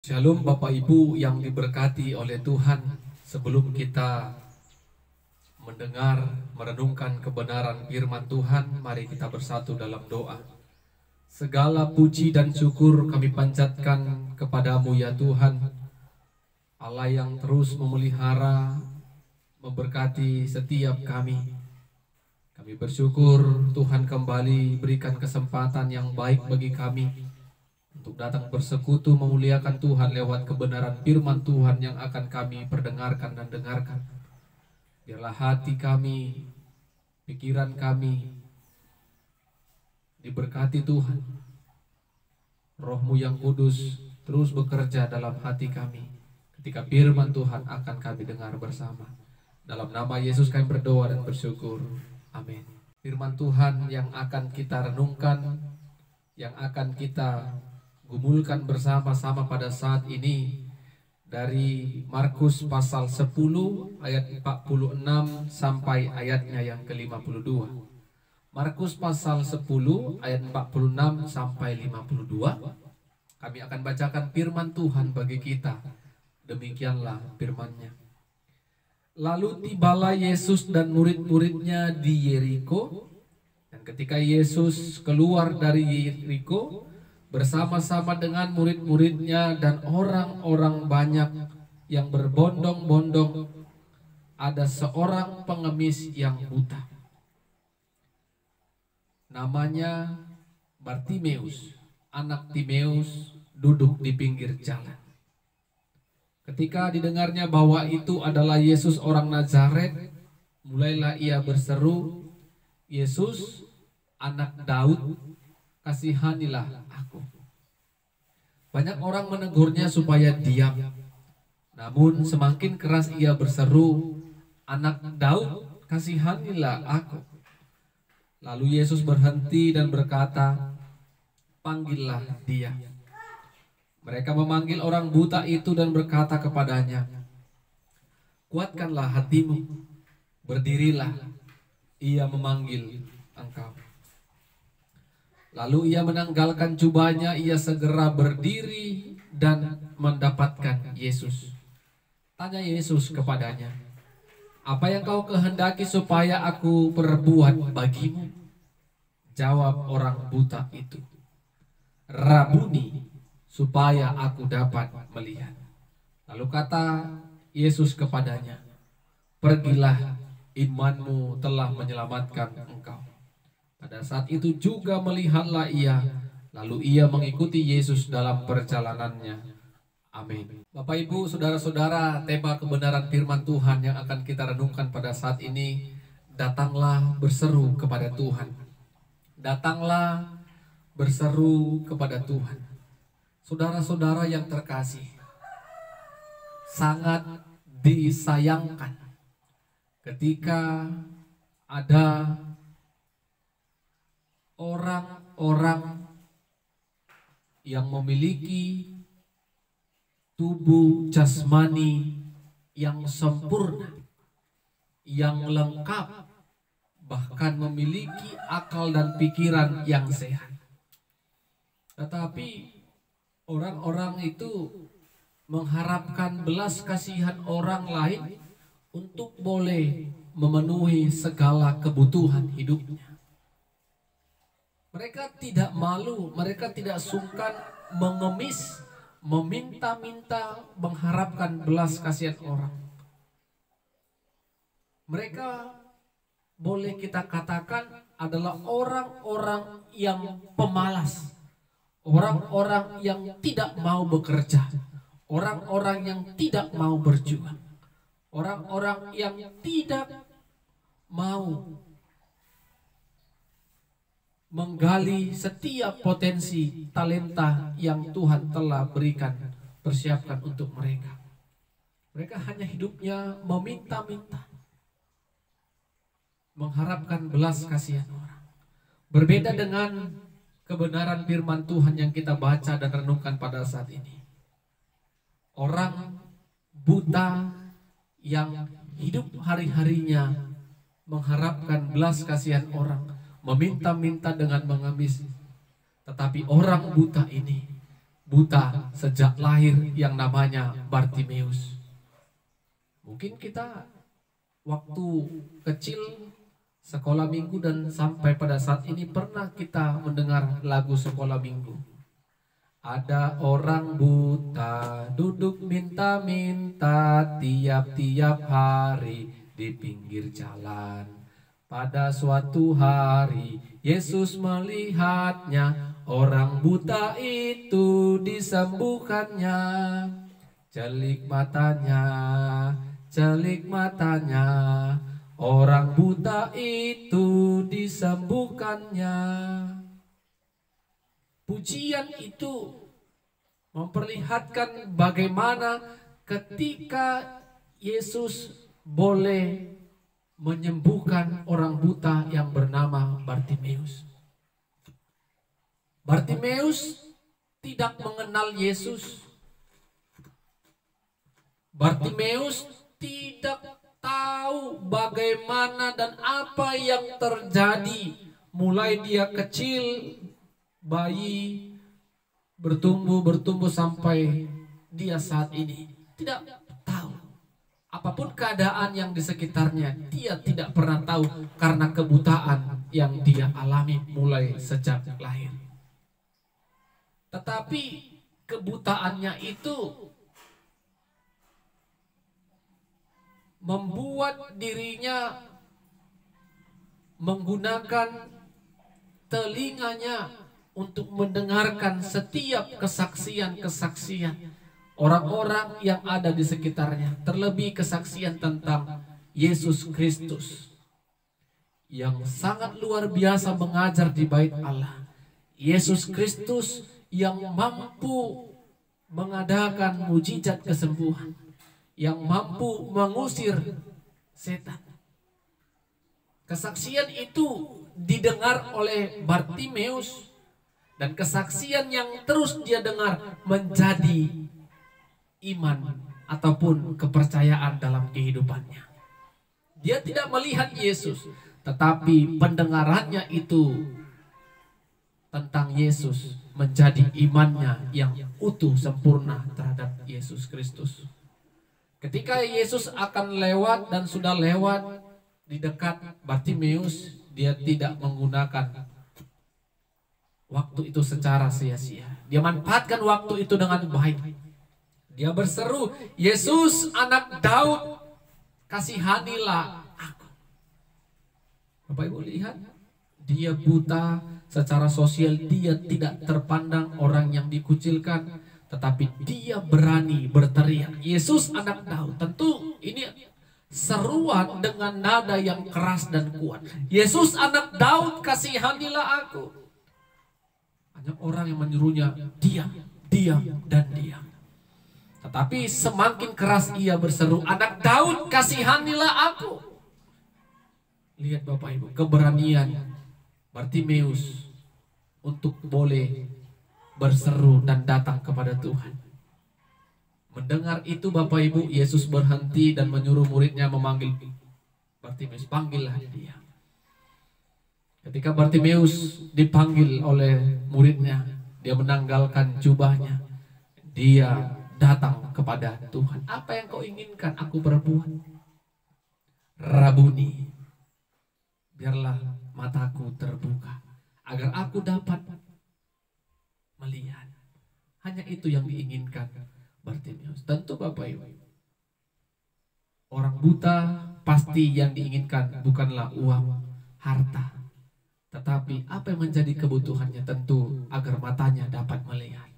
Shalom Bapak Ibu yang diberkati oleh Tuhan. Sebelum kita mendengar, merenungkan kebenaran firman Tuhan, mari kita bersatu dalam doa. Segala puji dan syukur kami panjatkan kepadamu ya Tuhan, Allah yang terus memelihara, memberkati setiap kami. Kami bersyukur Tuhan kembali berikan kesempatan yang baik bagi kami untuk datang bersekutu memuliakan Tuhan lewat kebenaran firman Tuhan yang akan kami perdengarkan dan dengarkan. Biarlah hati kami, pikiran kami diberkati Tuhan. Roh-Mu yang kudus terus bekerja dalam hati kami ketika firman Tuhan akan kami dengar bersama. Dalam nama Yesus kami berdoa dan bersyukur. Amin. Firman Tuhan yang akan kita renungkan, yang akan kita gumulkan bersama-sama pada saat ini dari Markus pasal 10 ayat 46 sampai ayatnya yang ke-52. Markus pasal 10 ayat 46 sampai 52. Kami akan bacakan firman Tuhan bagi kita. Demikianlah firman-Nya. Lalu tibalah Yesus dan murid-muridnya di Yeriko, dan ketika Yesus keluar dari Yeriko bersama-sama dengan murid-muridnya dan orang-orang banyak yang berbondong-bondong, ada seorang pengemis yang buta. Namanya Bartimeus, anak Timeus, duduk di pinggir jalan. Ketika didengarnya bahwa itu adalah Yesus orang Nazaret, mulailah ia berseru, "Yesus, anak Daud, kasihanilah aku." Banyak orang menegurnya supaya diam. Namun semakin keras ia berseru, "Anak Daud, kasihanilah aku." Lalu Yesus berhenti dan berkata, "Panggillah dia." Mereka memanggil orang buta itu dan berkata kepadanya, "Kuatkanlah hatimu, berdirilah, ia memanggil engkau." Lalu ia menanggalkan jubahnya, ia segera berdiri dan mendapatkan Yesus. Tanya Yesus kepadanya, "Apa yang kau kehendaki supaya aku perbuat bagimu?" Jawab orang buta itu, "Rabuni, supaya aku dapat melihat." Lalu kata Yesus kepadanya, "Pergilah, imanmu telah menyelamatkan engkau." Pada saat itu juga melihatlah ia, lalu ia mengikuti Yesus dalam perjalanannya. Amin. Bapak Ibu, saudara-saudara, tema kebenaran firman Tuhan yang akan kita renungkan pada saat ini, datanglah berseru kepada Tuhan. Datanglah berseru kepada Tuhan. Saudara-saudara yang terkasih, sangat disayangkan ketika ada orang-orang yang memiliki tubuh jasmani yang sempurna, yang lengkap, bahkan memiliki akal dan pikiran yang sehat. Tetapi orang-orang itu mengharapkan belas kasihan orang lain untuk boleh memenuhi segala kebutuhan hidupnya. Mereka tidak malu, mereka tidak sungkan mengemis, meminta-minta, mengharapkan belas kasihan orang. Mereka boleh kita katakan adalah orang-orang yang pemalas, orang-orang yang tidak mau bekerja, orang-orang yang tidak mau berjuang, orang-orang yang tidak mau menggali setiap potensi talenta yang Tuhan telah berikan, persiapkan untuk mereka. Mereka hanya hidupnya meminta-minta, mengharapkan belas kasihan orang. Berbeda dengan kebenaran firman Tuhan yang kita baca dan renungkan pada saat ini. Orang buta yang hidup hari-harinya mengharapkan belas kasihan orang, meminta-minta dengan mengemis. Tetapi orang buta ini buta sejak lahir yang namanya Bartimeus. Mungkin kita waktu kecil sekolah minggu dan sampai pada saat ini pernah kita mendengar lagu sekolah minggu. Ada orang buta duduk minta-minta tiap-tiap hari di pinggir jalan. Pada suatu hari Yesus melihatnya, orang buta itu disembuhkannya. Celik matanya, orang buta itu disembuhkannya. Pujian itu memperlihatkan bagaimana ketika Yesus boleh menyembuhkan orang buta yang bernama Bartimeus. Bartimeus tidak mengenal Yesus. Bartimeus tidak tahu bagaimana dan apa yang terjadi mulai dia kecil, bayi, bertumbuh sampai dia saat ini. Tidak tahu. Apapun keadaan yang di sekitarnya, dia tidak pernah tahu karena kebutaan yang dia alami mulai sejak lahir. Tetapi kebutaannya itu membuat dirinya menggunakan telinganya untuk mendengarkan setiap kesaksian-kesaksian orang-orang yang ada di sekitarnya, terlebih kesaksian tentang Yesus Kristus yang sangat luar biasa mengajar di bait Allah. Yesus Kristus yang mampu mengadakan mujizat kesembuhan, yang mampu mengusir setan. Kesaksian itu didengar oleh Bartimeus, dan kesaksian yang terus dia dengar menjadi iman ataupun kepercayaan dalam kehidupannya. Dia tidak melihat Yesus, tetapi pendengarannya itu tentang Yesus menjadi imannya yang utuh sempurna terhadap Yesus Kristus. Ketika Yesus akan lewat dan sudah lewat di dekat Bartimeus, dia tidak menggunakan waktu itu secara sia-sia. Dia manfaatkan waktu itu dengan baik. Dia berseru, "Yesus, anak Daud, kasihanilah aku." Bapak Ibu lihat, dia buta secara sosial, dia tidak terpandang orang yang dikucilkan, tetapi dia berani berteriak, "Yesus anak Daud." Tentu ini seruan dengan nada yang keras dan kuat. "Yesus anak Daud, kasihanilah aku." Banyak orang yang menyuruhnya, "Diam, diam, dan diam." Tetapi semakin keras ia berseru, "Anak Daud, kasihanilah aku." Lihat Bapak Ibu, keberanian Bartimeus untuk boleh berseru dan datang kepada Tuhan. Mendengar itu Bapak Ibu, Yesus berhenti dan menyuruh muridnya memanggil Bartimeus, "Panggillah dia." Ketika Bartimeus dipanggil oleh muridnya, dia menanggalkan jubahnya. Dia datang kepada Tuhan. "Apa yang kau inginkan aku berbuat?" "Rabuni, biarlah mataku terbuka agar aku dapat melihat." Hanya itu yang diinginkan Bartimeus. Tentu Bapak Ibu, orang buta pasti yang diinginkan bukanlah uang, harta, tetapi apa yang menjadi kebutuhannya tentu agar matanya dapat melihat.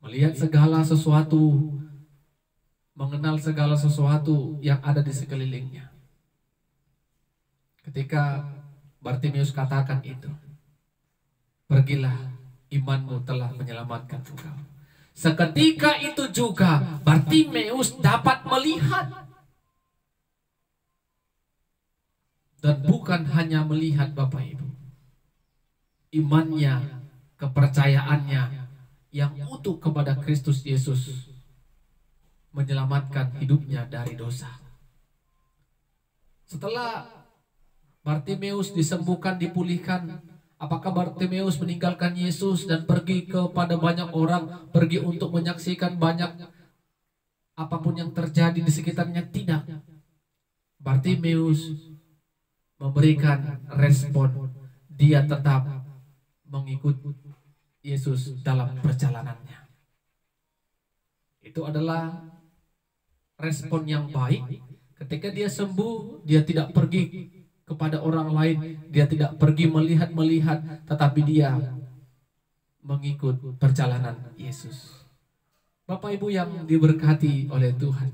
Melihat segala sesuatu, mengenal segala sesuatu yang ada di sekelilingnya. Ketika Bartimeus katakan itu, "Pergilah, imanmu telah menyelamatkan engkau." Seketika itu juga Bartimeus dapat melihat. Dan bukan hanya melihat Bapak Ibu, imannya, kepercayaannya yang utuh kepada Kristus Yesus menyelamatkan hidupnya dari dosa. Setelah Bartimeus disembuhkan, dipulihkan, Apakah Bartimeus meninggalkan Yesus dan pergi kepada banyak orang, pergi untuk menyaksikan banyak apapun yang terjadi di sekitarnya? Tidak. Bartimeus memberikan respon, dia tetap mengikut Yesus dalam perjalanannya. Itu adalah respon yang baik. Ketika dia sembuh, dia tidak pergi kepada orang lain, dia tidak pergi melihat-melihat, tetapi dia mengikut perjalanan Yesus. Bapak Ibu yang diberkati oleh Tuhan,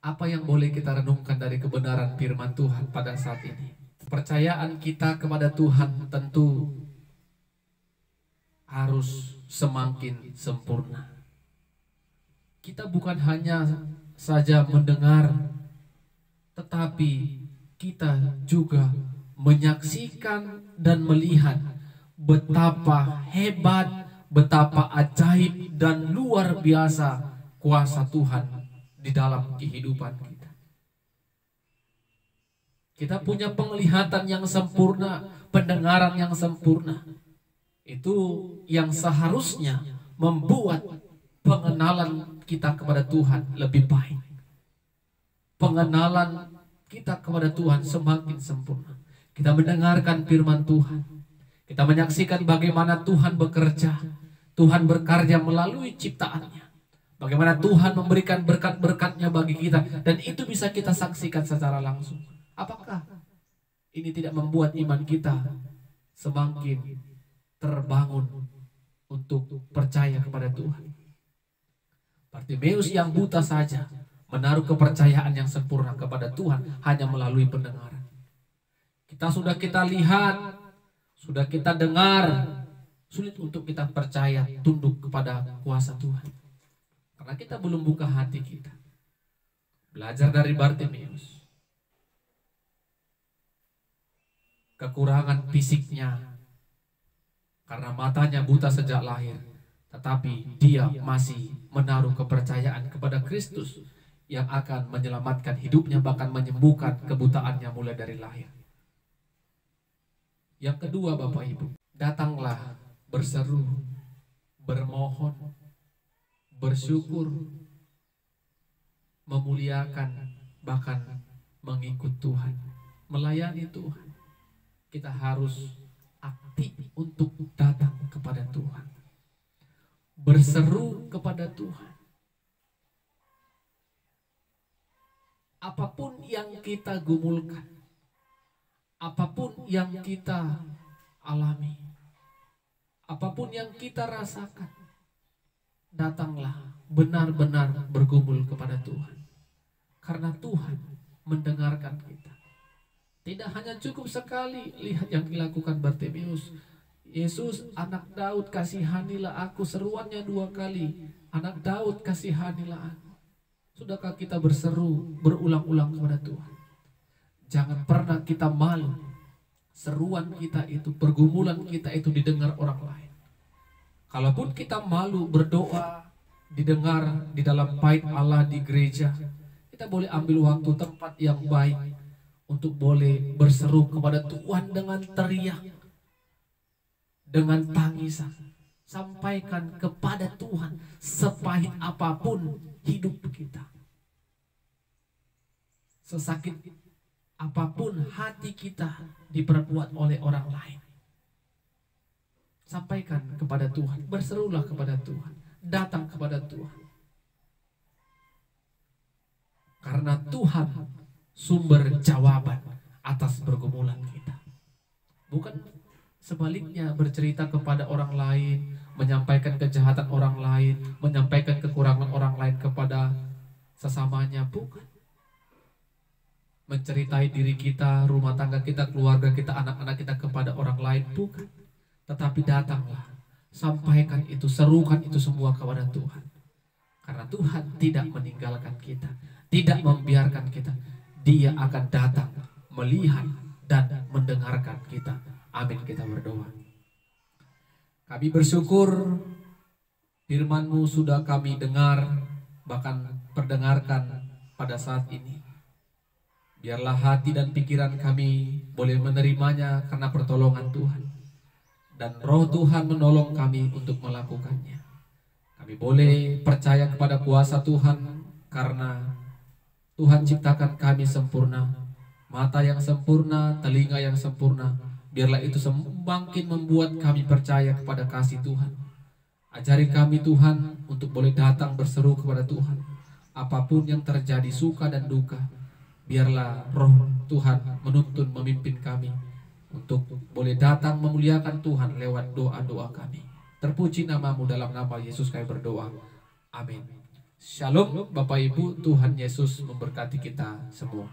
apa yang boleh kita renungkan dari kebenaran firman Tuhan pada saat ini? Percayaan kita kepada Tuhan tentu harus semakin sempurna. Kita bukan hanya saja mendengar, tetapi kita juga menyaksikan dan melihat betapa hebat, betapa ajaib dan luar biasa kuasa Tuhan di dalam kehidupan kita. Kita punya penglihatan yang sempurna, pendengaran yang sempurna. Itu yang seharusnya membuat pengenalan kita kepada Tuhan lebih baik. Pengenalan kita kepada Tuhan semakin sempurna. Kita mendengarkan firman Tuhan. Kita menyaksikan bagaimana Tuhan bekerja. Tuhan berkarya melalui ciptaannya. Bagaimana Tuhan memberikan berkat-berkatnya bagi kita. Dan itu bisa kita saksikan secara langsung. Apakah ini tidak membuat iman kita semakin terbangun untuk percaya kepada Tuhan? Bartimeus yang buta saja menaruh kepercayaan yang sempurna kepada Tuhan hanya melalui pendengaran. Sudah kita lihat, sudah kita dengar, sulit untuk kita percaya, tunduk kepada kuasa Tuhan. Karena kita belum buka hati kita. Belajar dari Bartimeus. Kekurangan fisiknya, karena matanya buta sejak lahir, tetapi dia masih menaruh kepercayaan kepada Kristus yang akan menyelamatkan hidupnya, bahkan menyembuhkan kebutaannya mulai dari lahir. Yang kedua, Bapak Ibu, datanglah berseru, bermohon, bersyukur, memuliakan, bahkan mengikut Tuhan, melayani Tuhan. Kita harus aktif untuk datang kepada Tuhan, berseru kepada Tuhan. Apapun yang kita gumulkan, apapun yang kita alami, apapun yang kita rasakan, datanglah benar-benar bergumul kepada Tuhan. Karena Tuhan mendengarkan kita. Tidak hanya cukup sekali lihat yang dilakukan Bartimeus. Yesus, anak Daud, kasihanilah aku. Seruannya 2 kali. Anak Daud, kasihanilah aku. Sudahkah kita berseru berulang-ulang kepada Tuhan? Jangan pernah kita malu. Seruan kita itu, pergumulan kita itu didengar orang lain. Kalaupun kita malu berdoa, didengar di dalam bait Allah di gereja, kita boleh ambil waktu tempat yang baik untuk boleh berseru kepada Tuhan dengan teriak, dengan tangisan. Sampaikan kepada Tuhan sepahit apapun hidup kita, sesakit apapun hati kita diperbuat oleh orang lain. Sampaikan kepada Tuhan, berserulah kepada Tuhan, datang kepada Tuhan. Karena Tuhan sumber jawaban atas pergumulan kita. Bukan sebaliknya bercerita kepada orang lain, menyampaikan kejahatan orang lain, menyampaikan kekurangan orang lain kepada sesamanya. Bukan. Menceritai diri kita, rumah tangga kita, keluarga kita, anak-anak kita kepada orang lain. Bukan. Tetapi datanglah, sampaikan itu, serukan itu semua kepada Tuhan. Karena Tuhan tidak meninggalkan kita, tidak membiarkan kita. Dia akan datang, melihat dan mendengarkan kita. Amin, kita berdoa. Kami bersyukur firman-Mu sudah kami dengar, bahkan perdengarkan pada saat ini. Biarlah hati dan pikiran kami boleh menerimanya karena pertolongan Tuhan. Dan roh Tuhan menolong kami untuk melakukannya. Kami boleh percaya kepada kuasa Tuhan karena Tuhan ciptakan kami sempurna. Mata yang sempurna, telinga yang sempurna. Biarlah itu semakin membuat kami percaya kepada kasih Tuhan. Ajari kami Tuhan untuk boleh datang berseru kepada Tuhan. Apapun yang terjadi, suka dan duka, biarlah roh Tuhan menuntun memimpin kami untuk boleh datang memuliakan Tuhan lewat doa-doa kami. Terpuji namamu, dalam nama Yesus kami berdoa. Amin. Shalom Bapak Ibu, Tuhan Yesus memberkati kita semua.